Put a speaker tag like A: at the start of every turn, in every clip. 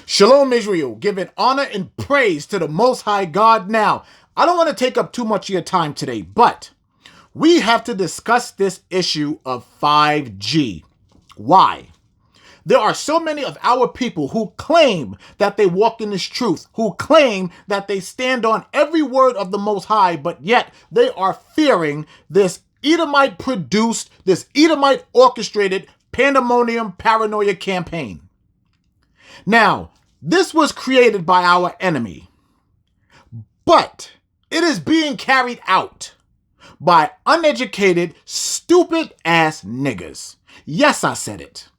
A: Shalom, Israel, giving honor and praise to the Most High God. Now, I don't want to take up too much of your time today, but we have to discuss this issue of 5G. Why? There are so many of our people who claim that they walk in this truth, who claim that they stand on every word of the Most High, but yet they are fearing this Edomite-produced, this Edomite-orchestrated pandemonium paranoia campaign. Now, this was created by our enemy, but it is being carried out by uneducated, stupid-ass niggas. Yes, I said it.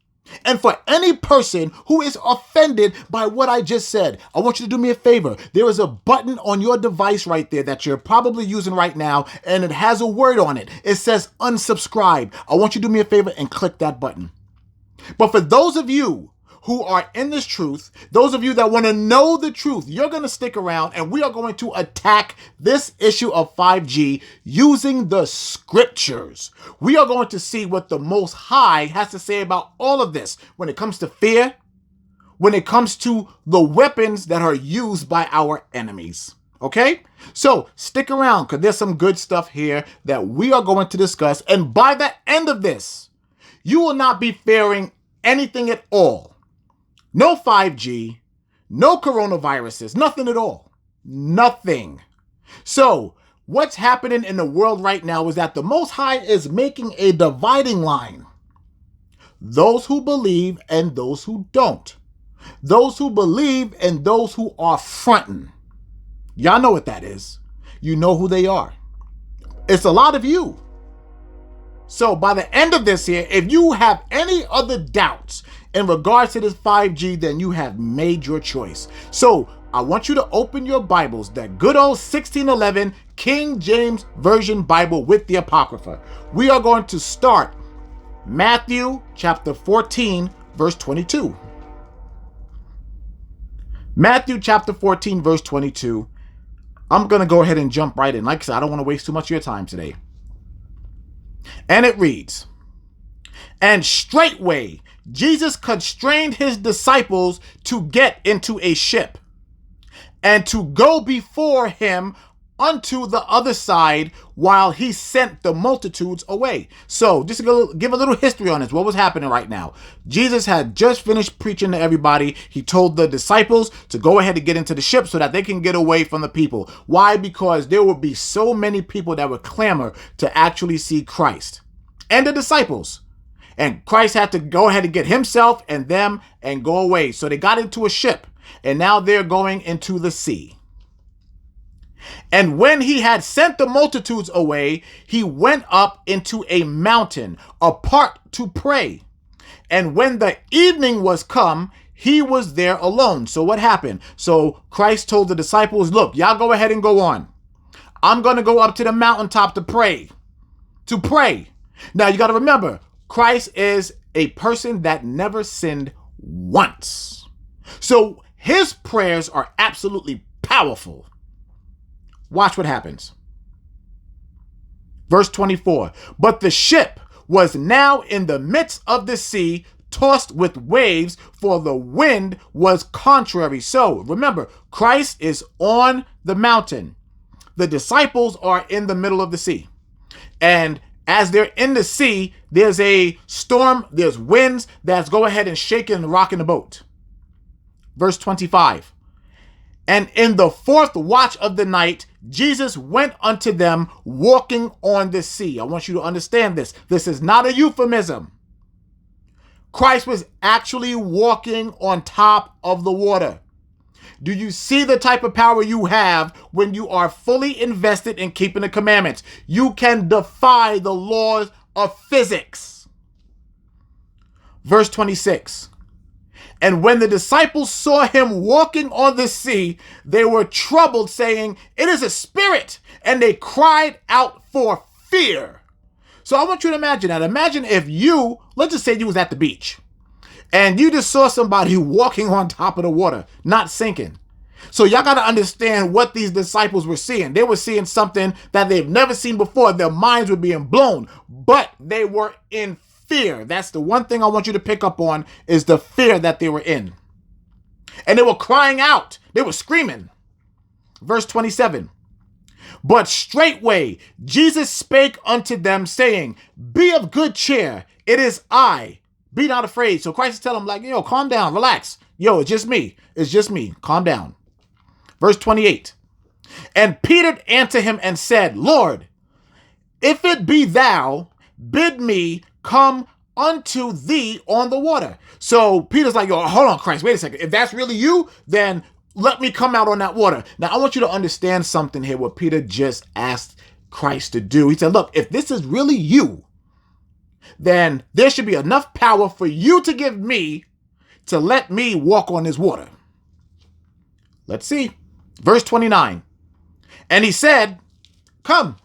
A: And for any person who is offended by what I just said, I want you to do me a favor. There is a button on your device right there that you're probably using right now, and it has a word on it. It says unsubscribe. I want you to do me a favor and click that button. But for those of you who are in this truth, those of you that want to know the truth, you're going to stick around and we are going to attack this issue of 5G using the scriptures. We are going to see what the Most High has to say about all of this when it comes to fear, when it comes to the weapons that are used by our enemies. Okay? So stick around because there's some good stuff here that we are going to discuss. And by the end of this, you will not be fearing anything at all. No 5G, no coronaviruses, nothing at all. Nothing. So, what's happening in the world right now is that the Most High is making a dividing line. Those who believe and those who don't. Those who believe and those who are fronting. Y'all know what that is. You know who they are. It's a lot of you. So, by the end of this here, if you have any other doubts in regards to this 5G, then you have made your choice. So I want you to open your Bibles, that good old 1611 King James Version Bible with the Apocrypha. We are going to start Matthew chapter 14, verse 22. Matthew chapter 14, verse 22. I'm going to go ahead and jump right in. Like I said, I don't want to waste too much of your time today. And it reads, "And straightway Jesus constrained his disciples to get into a ship and to go before him unto the other side while he sent the multitudes away." So just to give a little history on this, what was happening right now. Jesus had just finished preaching to everybody. He told the disciples to go ahead and get into the ship so that they can get away from the people. Why? Because there would be so many people that would clamor to actually see Christ and the disciples. And Christ had to go ahead and get himself and them and go away. So they got into a ship and now they're going into the sea. "And when he had sent the multitudes away, he went up into a mountain apart to pray. And when the evening was come, he was there alone." So what happened? So Christ told the disciples, look, y'all go ahead and go on. I'm going to go up to the mountaintop to pray. To pray. Now you got to remember, Christ is a person that never sinned once. So his prayers are absolutely powerful. Watch what happens. Verse 24. "But the ship was now in the midst of the sea, tossed with waves, for the wind was contrary." So remember, Christ is on the mountain. The disciples are in the middle of the sea. And as they're in the sea, there's a storm, there's winds that's go ahead and shaking and rocking the boat. Verse 25. "And in the fourth watch of the night, Jesus went unto them walking on the sea." I want you to understand this. This is not a euphemism. Christ was actually walking on top of the water. Do you see the type of power you have when you are fully invested in keeping the commandments? You can defy the laws of physics. Verse 26. "And when the disciples saw him walking on the sea, they were troubled, saying, It is a spirit. And they cried out for fear." So I want you to imagine that. Imagine if you, let's just say you was at the beach and you just saw somebody walking on top of the water, not sinking. So y'all got to understand what these disciples were seeing. They were seeing something that they've never seen before. Their minds were being blown, but they were in fear. That's the one thing I want you to pick up on, is the fear that they were in. And they were crying out. They were screaming. Verse 27. But straightway Jesus spake unto them, saying, be of good cheer. It is I. Be not afraid. So Christ is telling them, like, yo, calm down, relax. Yo, it's just me. It's just me. Calm down. Verse 28. And Peter answered him and said, Lord, if it be thou, bid me come unto thee on the water. So Peter's like, yo, hold on, Christ, wait a second. If that's really you, then let me come out on that water. Now, I want you to understand something here, what Peter just asked Christ to do. He said, look, if this is really you, then there should be enough power for you to give me to let me walk on this water. Let's see. Verse 29. And he said, come.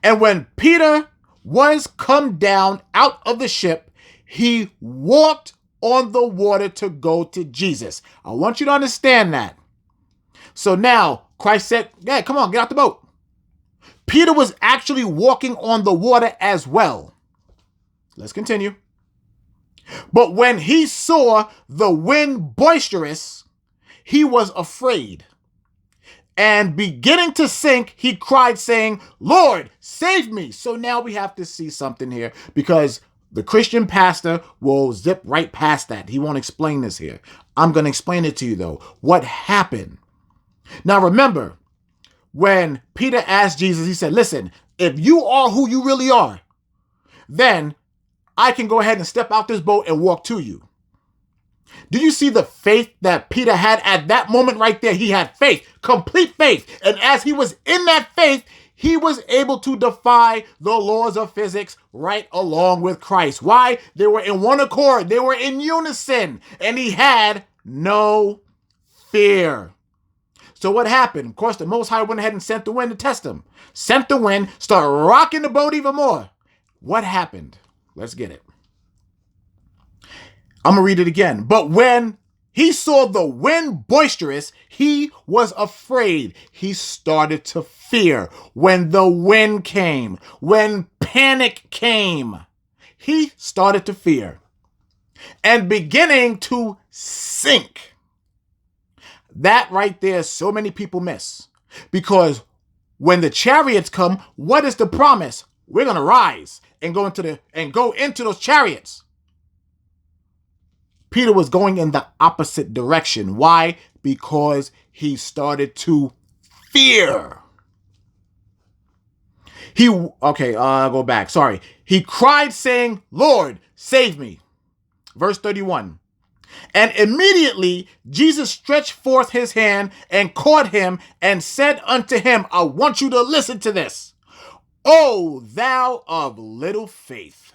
A: And when Peter was come down out of the ship, he walked on the water to go to Jesus. I want you to understand that. So now Christ said, yeah, come on, get out the boat. Peter was actually walking on the water as well. Let's continue. But when he saw the wind boisterous, he was afraid. And beginning to sink, he cried, saying, Lord, save me. So now we have to see something here, because the Christian pastor will zip right past that. He won't explain this here. I'm going to explain it to you, though. What happened? Now, remember, when Peter asked Jesus, he said, listen, if you are who you really are, then I can go ahead and step out this boat and walk to you. Do you see the faith that Peter had at that moment right there? He had faith, complete faith. And as he was in that faith, he was able to defy the laws of physics right along with Christ. Why? They were in one accord. They were in unison. And he had no fear. So what happened? Of course, the Most High went ahead and sent the wind to test him. Sent the wind, started rocking the boat even more. What happened? Let's get it. I'm going to read it again. But when he saw the wind boisterous, he was afraid. He started to fear. When the wind came, when panic came, he started to fear and beginning to sink. That right there, so many people miss, because when the chariots come, what is the promise? We're going to rise and go into those chariots. Peter was going in the opposite direction. Why? Because he started to fear. I'll go back. Sorry. He cried saying, Lord, save me. Verse 31. And immediately Jesus stretched forth his hand and caught him and said unto him, I want you to listen to this. O thou of little faith,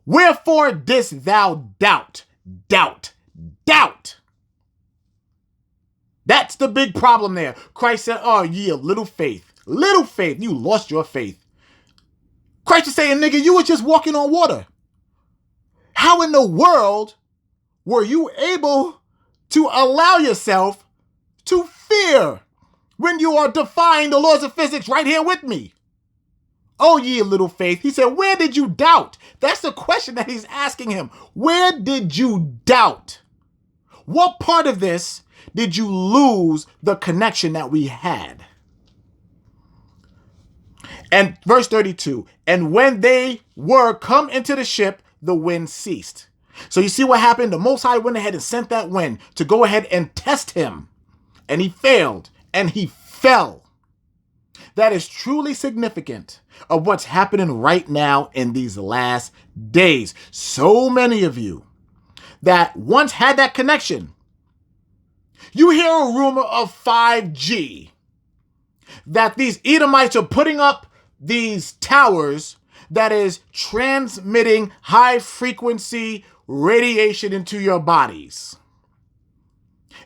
A: wherefore didst thou doubt? Doubt. That's the big problem there. Christ said, oh, ye of little faith. Little faith. You lost your faith. Christ is saying, nigga, you were just walking on water. How in the world were you able to allow yourself to fear when you are defying the laws of physics right here with me? Oh, ye little faith. He said, where did you doubt? That's the question that he's asking him. Where did you doubt? What part of this did you lose the connection that we had? And verse 32, and when they were come into the ship, the wind ceased. So you see what happened? The Most High went ahead and sent that wind to go ahead and test him. And he failed and he fell. That is truly significant of what's happening right now in these last days. So many of you that once had that connection, you hear a rumor of 5G, that these Edomites are putting up these towers that is transmitting high frequency radiation into your bodies.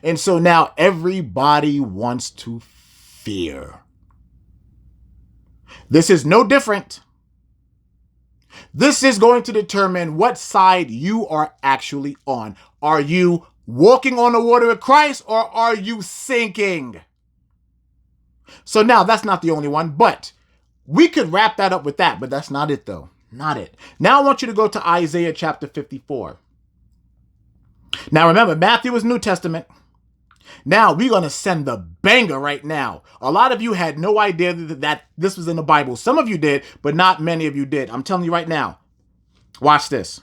A: And so now everybody wants to fear. This is no different. This is going to determine what side you are actually on. Are you walking on the water with Christ, or are you sinking? So now that's not the only one, but we could wrap that up with that, but that's not it though. Not it. Now I want you to go to Isaiah chapter 54. Now remember, Matthew is New Testament. Now we're going to send the banger right now. A lot of you had no idea that this was in the Bible. Some of you did, but not many of you did. I'm telling you right now. Watch this.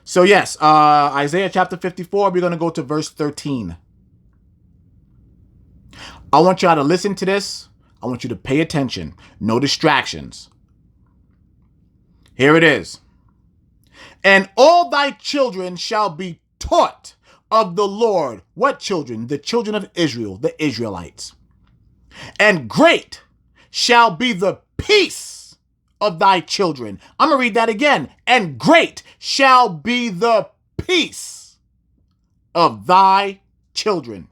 A: So yes, Isaiah chapter 54, we're going to go to verse 13. I want y'all to listen to this. I want you to pay attention. No distractions. Here it is. And all thy children shall be taught of the Lord. What children? The children of Israel, the Israelites. And great shall be the peace of thy children. I'm going to read that again. And great shall be the peace of thy children.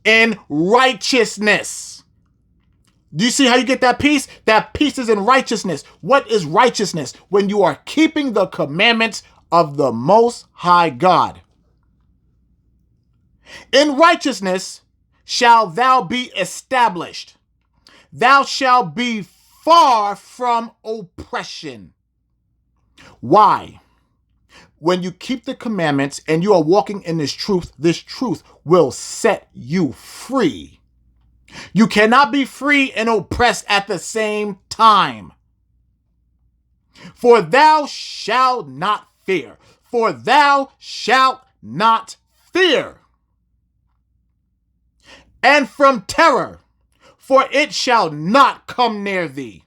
A: In righteousness. Do you see how you get that peace? That peace is in righteousness. What is righteousness? When you are keeping the commandments of the Most High God. In righteousness shall thou be established. Thou shalt be far from oppression. Why? When you keep the commandments and you are walking in this truth will set you free. You cannot be free and oppressed at the same time. For thou shalt not fear. For thou shalt not fear. And from terror, for it shall not come near thee.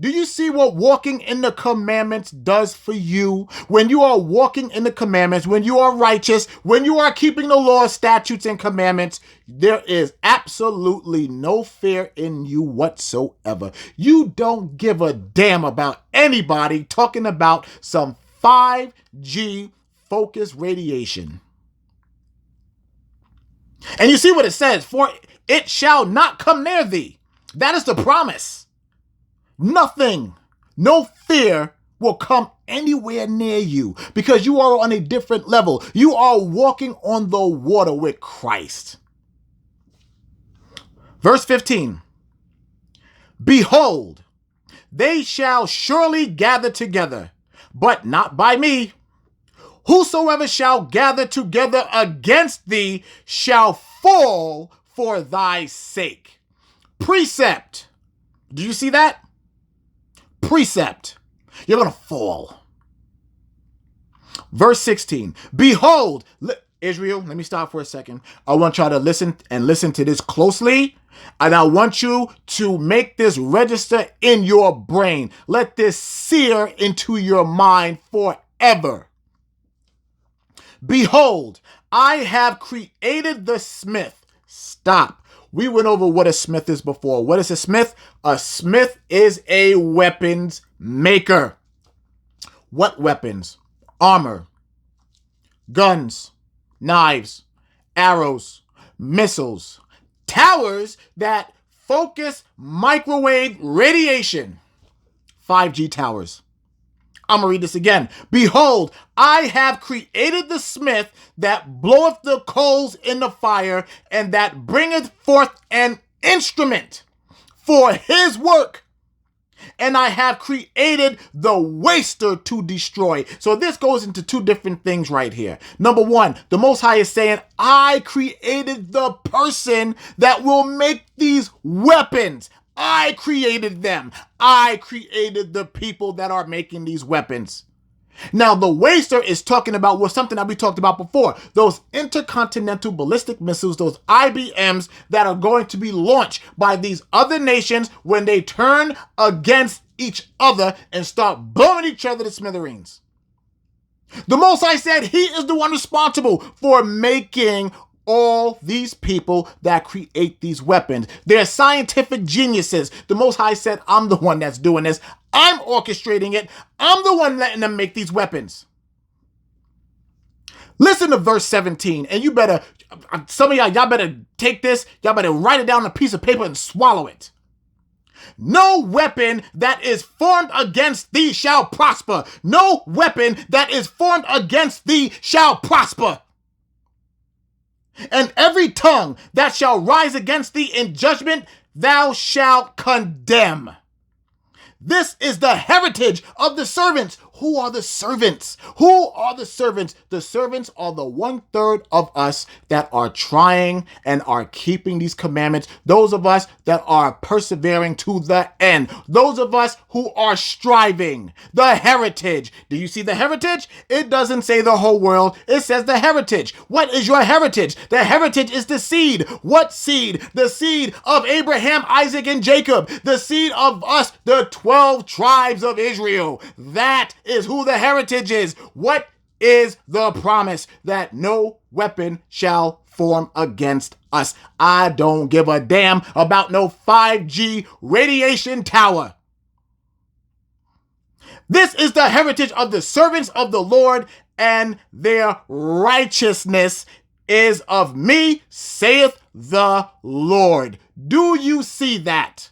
A: Do you see what walking in the commandments does for you? When you are walking in the commandments, when you are righteous, when you are keeping the law, statutes, and commandments, there is absolutely no fear in you whatsoever. You don't give a damn about anybody talking about some 5G focused radiation. And you see what it says, for it shall not come near thee. That is the promise. Nothing, no fear will come anywhere near you because you are on a different level. You are walking on the water with Christ. Verse 15. Behold, they shall surely gather together, but not by me. Whosoever shall gather together against thee shall fall for thy sake. Precept. Do you see that? Precept. You're going to fall. Verse 16. Behold, Israel, let me stop for a second. I want y'all to listen to this closely. And I want you to make this register in your brain. Let this sear into your mind forever. Behold, I have created the smith. Stop. We went over what a smith is before. What is a smith? A smith is a weapons maker. What weapons? Armor, guns, knives, arrows, missiles, towers that focus microwave radiation. 5G towers. I'm going to read this again. Behold, I have created the smith that bloweth the coals in the fire, and that bringeth forth an instrument for his work. And I have created the waster to destroy. So this goes into two different things right here. Number one, the Most High is saying, I created the person that will make these weapons. I created them. I created the people that are making these weapons. Now, the waster is talking about something that we talked about before. Those intercontinental ballistic missiles, those IBMs that are going to be launched by these other nations when they turn against each other and start blowing each other to smithereens. The Most High said he is the one responsible for making all these people that create these weapons. They're scientific geniuses. The Most High said, I'm the one that's doing this. I'm orchestrating it. I'm the one letting them make these weapons. Listen to verse 17, and you better, some of y'all better take this, y'all better write it down on a piece of paper and swallow it. No weapon that is formed against thee shall prosper. No weapon that is formed against thee shall prosper. And every tongue that shall rise against thee in judgment, thou shalt condemn. This is the heritage of the servants who are the servants? Who are the servants? The servants are the 1/3 of us that are trying and are keeping these commandments. Those of us that are persevering to the end. Those of us who are striving. The heritage. Do you see the heritage? It doesn't say the whole world. It says the heritage. What is your heritage? The heritage is the seed. What seed? The seed of Abraham, Isaac, and Jacob. The seed of us, the 12 tribes of Israel. That is who the heritage is. What is the promise? That no weapon shall form against us. I don't give a damn about no 5G radiation tower. This is the heritage of the servants of the Lord, and their righteousness is of me, saith the Lord. Do you see that?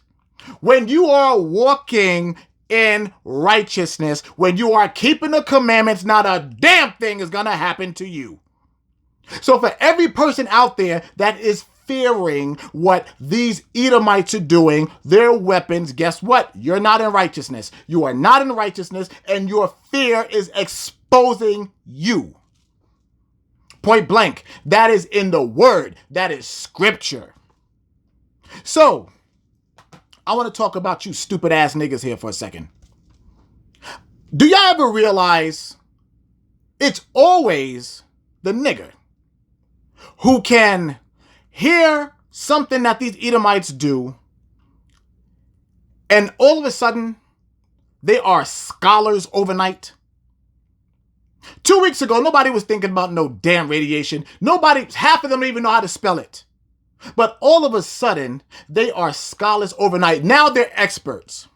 A: When you are walking in righteousness, when you are keeping the commandments, not a damn thing is going to happen to you. So for every person out there that is fearing what these Edomites are doing, their weapons, guess what? You're not in righteousness. You are not in righteousness, and your fear is exposing you. Point blank. That is in the word. That is scripture. So, I want to talk about you stupid ass niggas here for a second. Do y'all ever realize it's always the nigger who can hear something that these Edomites do, and all of a sudden they are scholars overnight? 2 weeks ago, nobody was thinking about no damn radiation. Half of them don't even know how to spell it. But all of a sudden, they are scholars overnight. Now they're experts.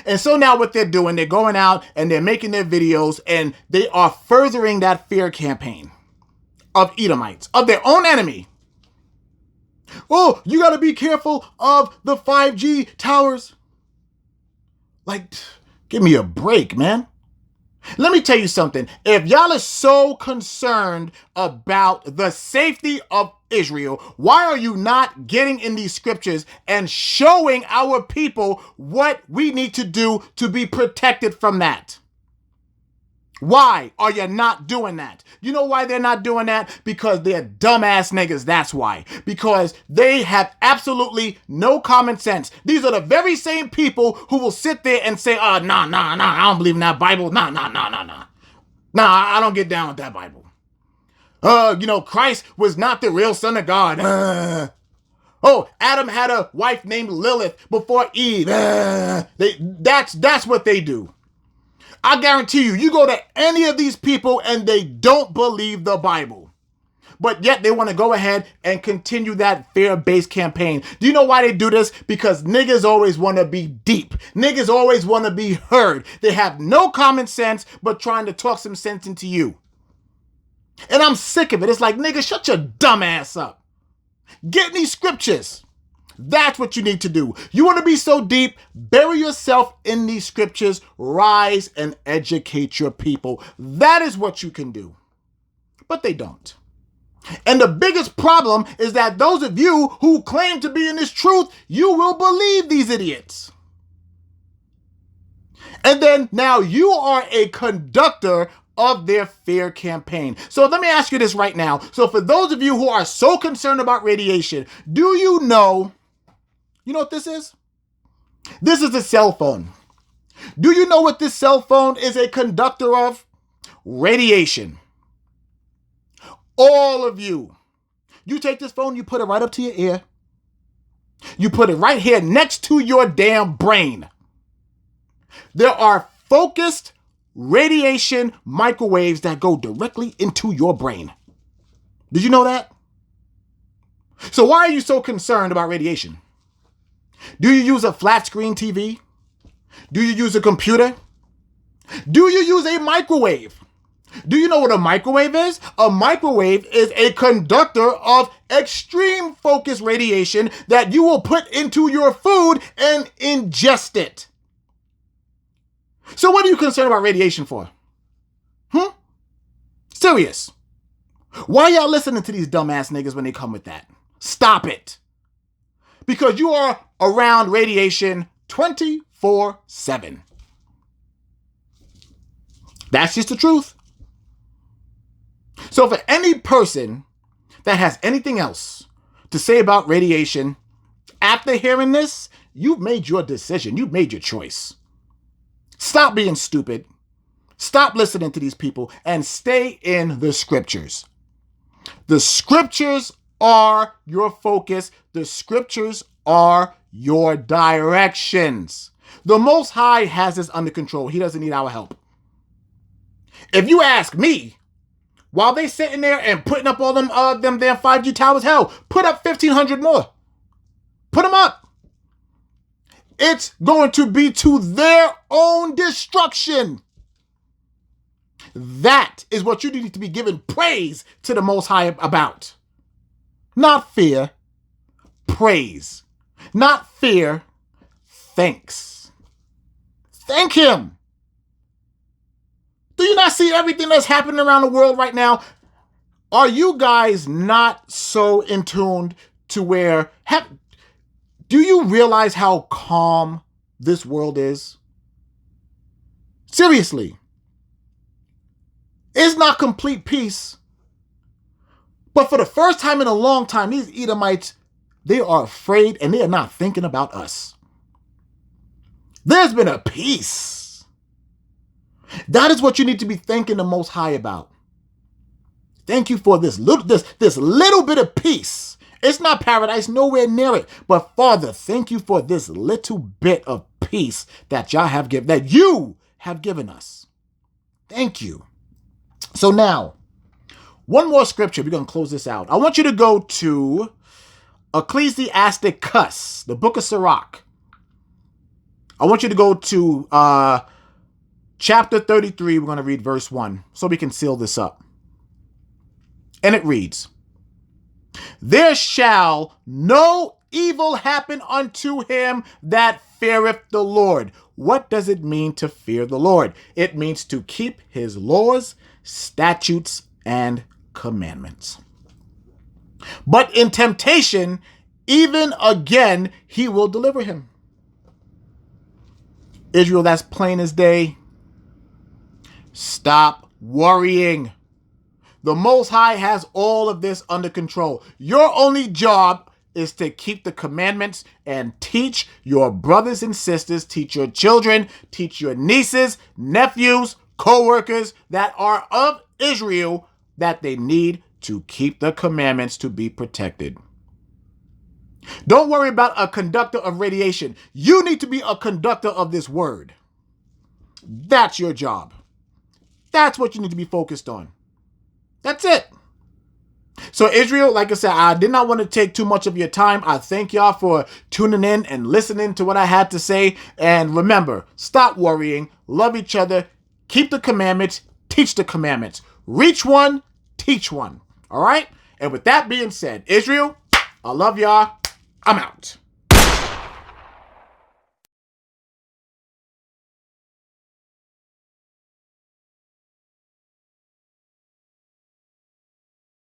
A: And so now what they're doing, they're going out and they're making their videos, and they are furthering that fear campaign of Edomites, of their own enemy. Oh, you got to be careful of the 5G towers. Like, give me a break, man. Let me tell you something. If y'all are so concerned about the safety of Israel, why are you not getting in these scriptures and showing our people what we need to do to be protected from that? Why are you not doing that? You know why they're not doing that? Because they're dumbass niggas, that's why. Because they have absolutely no common sense. These are the very same people who will sit there and say, nah, I don't believe in that Bible. Nah, I don't get down with that Bible. Christ was not the real son of God. Adam had a wife named Lilith before Eve. That's what they do. I guarantee you go to any of these people and they don't believe the Bible. But yet they want to go ahead and continue that fear-based campaign. Do you know why they do this? Because niggas always want to be deep. Niggas always want to be heard. They have no common sense but trying to talk some sense into you. And I'm sick of it. It's like, nigga, shut your dumb ass up. Get in these scriptures. That's what you need to do. You want to be so deep, bury yourself in these scriptures, rise and educate your people. That is what you can do. But they don't. And the biggest problem is that those of you who claim to be in this truth, you will believe these idiots. And then now you are a conductor of their fear campaign. So let me ask you this right now. So for those of you who are so concerned about radiation, do you know what this is? This is a cell phone. Do you know what this cell phone is a conductor of? Radiation. All of you. You take this phone, you put it right up to your ear. You put it right here next to your damn brain. There are focused radiation microwaves that go directly into your brain. Did you know that? So why are you so concerned about radiation? Do you use a flat screen TV? Do you use a computer? Do you use a microwave? Do you know what a microwave is? A microwave is a conductor of extreme focus radiation that you will put into your food and ingest it. So what are you concerned about radiation for? Serious. Why y'all listening to these dumbass niggas when they come with that? Stop it. Because you are around radiation 24/7. That's just the truth. So for any person that has anything else to say about radiation, after hearing this, you've made your decision. You've made your choice. Stop being stupid. Stop listening to these people and stay in the scriptures. The scriptures are your focus. The scriptures are your directions. The Most High has this under control. He doesn't need our help. If you ask me, while they sitting there and putting up all them damn 5G towers, hell, put up 1,500 more. Put them up. It's going to be to their own destruction. That is what you need to be giving praise to the Most High about. Not fear, praise. Not fear, thanks. Thank Him. Do you not see everything that's happening around the world right now? Are you guys not so in tune to where... do you realize how calm this world is? Seriously. It's not complete peace. But for the first time in a long time, these Edomites, they are afraid and they are not thinking about us. There's been a peace. That is what you need to be thanking the Most High about. Thank you for this little bit of peace. It's not paradise, nowhere near it. But Father, thank you for this little bit of peace that you have given us. Thank you. So now, one more scripture. We're going to close this out. I want you to go to Ecclesiasticus, the book of Sirach. I want you to go to chapter 33. We're going to read verse 1 so we can seal this up. And it reads, "There shall no evil happen unto him that feareth the Lord." What does it mean to fear the Lord? It means to keep his laws, statutes, and commandments. But in temptation, even again, he will deliver him. Israel, that's plain as day. Stop worrying. The Most High has all of this under control. Your only job is to keep the commandments and teach your brothers and sisters, teach your children, teach your nieces, nephews, co-workers that are of Israel that they need to keep the commandments to be protected. Don't worry about a conductor of radiation. You need to be a conductor of this word. That's your job. That's what you need to be focused on. That's it. So Israel, like I said, I did not want to take too much of your time. I thank y'all for tuning in and listening to what I had to say. And remember, stop worrying, love each other, keep the commandments, teach the commandments. Reach one, teach one. All right? And with that being said, Israel, I love y'all. I'm out.